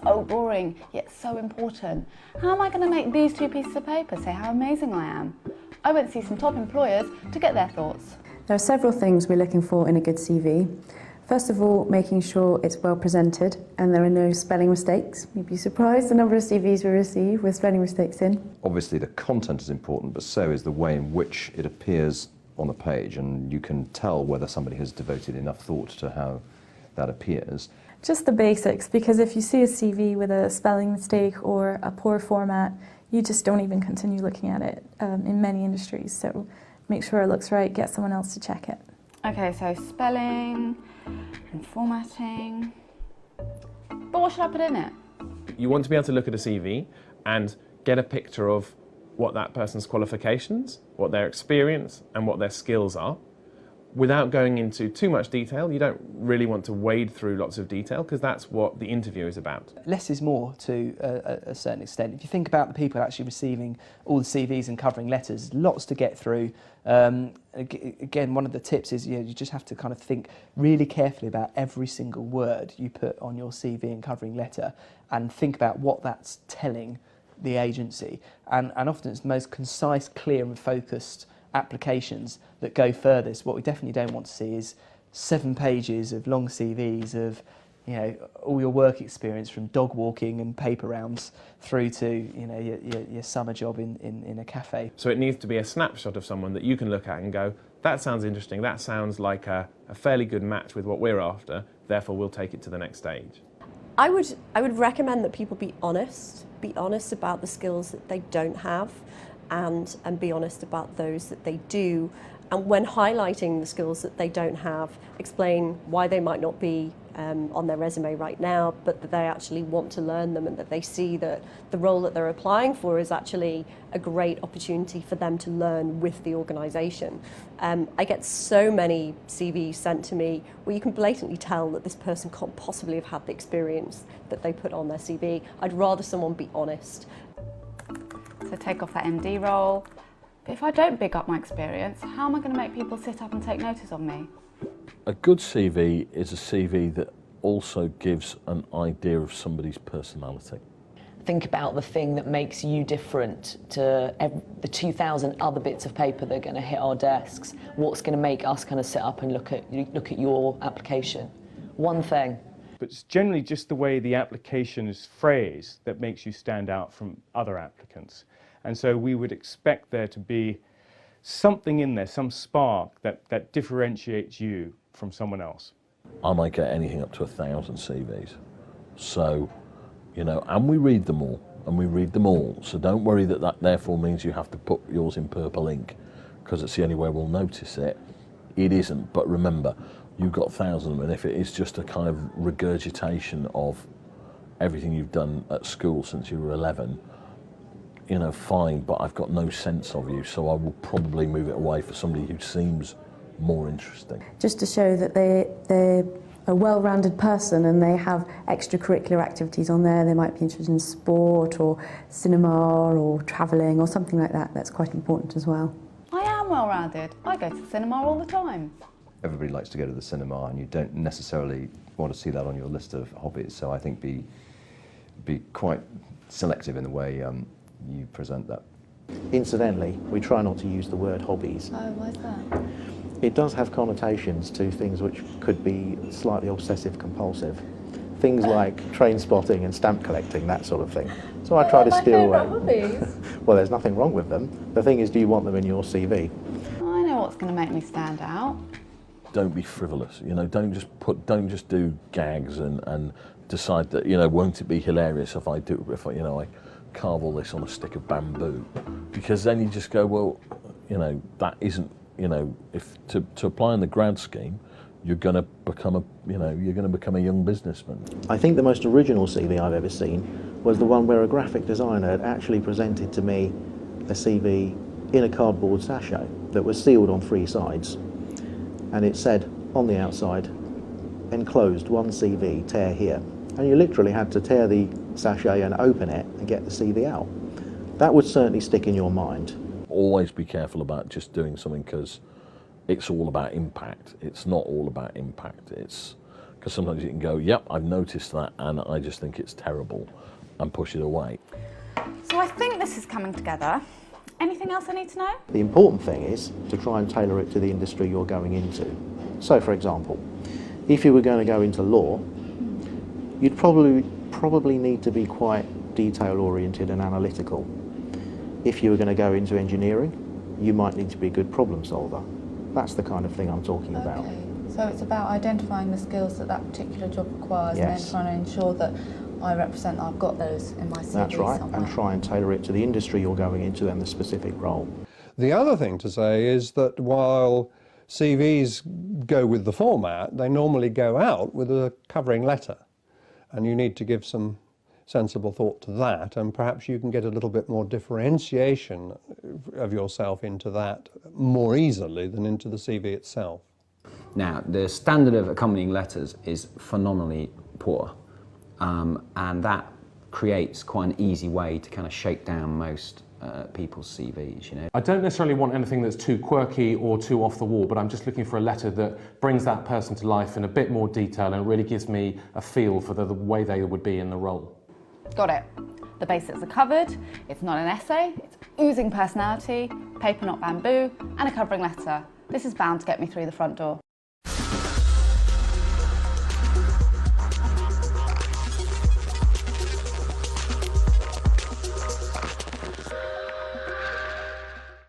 so boring, yet so important. How am I going to make these two pieces of paper say how amazing I am? I went to see some top employers to get their thoughts. There are several things we're looking for in a good CV. First of all, making sure it's well presented and there are no spelling mistakes. You'd be surprised the number of CVs we receive with spelling mistakes in. Obviously the content is important, but so is the way in which it appears on the page, and you can tell whether somebody has devoted enough thought to how that appears. Just the basics, because if you see a CV with a spelling mistake or a poor format, you just don't even continue looking at it in many industries. So make sure it looks right, get someone else to check it. Okay, so spelling and formatting. But what should I put in it? You want to be able to look at a CV and get a picture of what that person's qualifications, what their experience and what their skills are. Without going into too much detail, you don't really want to wade through lots of detail because that's what the interview is about. Less is more to a certain extent. If you think about the people actually receiving all the CVs and covering letters, lots to get through. Again, one of the tips is you just have to kind of think really carefully about every single word you put on your CV and covering letter and think about what that's telling the agency. And often it's the most concise, clear and focused applications that go furthest. What we definitely don't want to see is 7 pages of long CVs of all your work experience from dog walking and paper rounds through to your summer job in a cafe. So it needs to be a snapshot of someone that you can look at and go, that sounds interesting, that sounds like a fairly good match with what we're after, therefore we'll take it to the next stage. I would recommend that people be honest about the skills that they don't have and be honest about those that they do. And when highlighting the skills that they don't have, explain why they might not be on their resume right now, but that they actually want to learn them and that they see that the role that they're applying for is actually a great opportunity for them to learn with the organisation. I get so many CVs sent to me where you can blatantly tell that this person can't possibly have had the experience that they put on their CV. I'd rather someone be honest. So take off that MD role. But if I don't big up my experience, how am I going to make people sit up and take notice of me? A good CV is a CV that also gives an idea of somebody's personality. Think about the thing that makes you different to the 2,000 other bits of paper that are going to hit our desks. What's going to make us kind of sit up and look at your application? One thing. But it's generally just the way the application is phrased that makes you stand out from other applicants. And so we would expect there to be something in there, some spark that differentiates you from someone else. I might get anything up to 1,000 CVs. So, and we read them all, So don't worry that therefore means you have to put yours in purple ink because it's the only way we'll notice it. It isn't, but remember, you've got 1,000 of them, and if it is just a kind of regurgitation of everything you've done at school since you were 11, fine, but I've got no sense of you, so I will probably move it away for somebody who seems more interesting. Just to show that they're a well-rounded person and they have extracurricular activities on there. They might be interested in sport or cinema or travelling or something like that. That's quite important as well. I am well-rounded. I go to the cinema all the time. Everybody likes to go to the cinema, and you don't necessarily want to see that on your list of hobbies, so I think be quite selective in the way you present that. Incidentally, we try not to use the word hobbies. Oh, why is that? It does have connotations to things which could be slightly obsessive-compulsive. Things like train spotting and stamp collecting, that sort of thing. So I try to steer away. Hobbies. Well, there's nothing wrong with them. The thing is, do you want them in your CV? I know what's going to make me stand out. Don't be frivolous. Don't just do gags and decide that won't it be hilarious if I carve all this on a stick of bamboo, because then you just go, well, that isn't, if to apply in the grad scheme, you're going to become a young businessman. I think the most original CV I've ever seen was the one where a graphic designer had actually presented to me a CV in a cardboard sachet that was sealed on 3 sides, and it said on the outside, enclosed 1 CV, tear here. And you literally had to tear the sachet and open it and get the CV out. That would certainly stick in your mind. Always be careful about just doing something because it's all about impact. It's not all about impact. It's Because sometimes you can go, yep, I've noticed that, and I just think it's terrible, and push it away. So I think this is coming together. Anything else I need to know? The important thing is to try and tailor it to the industry you're going into. So, for example, if you were going to go into law, you'd probably need to be quite detail-oriented and analytical. If you were going to go into engineering, you might need to be a good problem solver. That's the kind of thing I'm talking about. So it's about identifying the skills that that particular job requires, and then trying to ensure that I represent that I've got those in my CV. That's right, somewhere. and try and tailor it to the industry you're going into and the specific role. The other thing to say is that while CVs go with the format, they normally go out with a covering letter, and you need to give some sensible thought to that, and perhaps you can get a little bit more differentiation of yourself into that more easily than into the CV itself. Now, the standard of accompanying letters is phenomenally poor, and that creates quite an easy way to kind of shake down most people's CVs, you know. I don't necessarily want anything that's too quirky or too off the wall, but I'm just looking for a letter that brings that person to life in a bit more detail and really gives me a feel for the way they would be in the role. Got it. The basics are covered, it's not an essay, it's oozing personality, paper not bamboo, and a covering letter. This is bound to get me through the front door.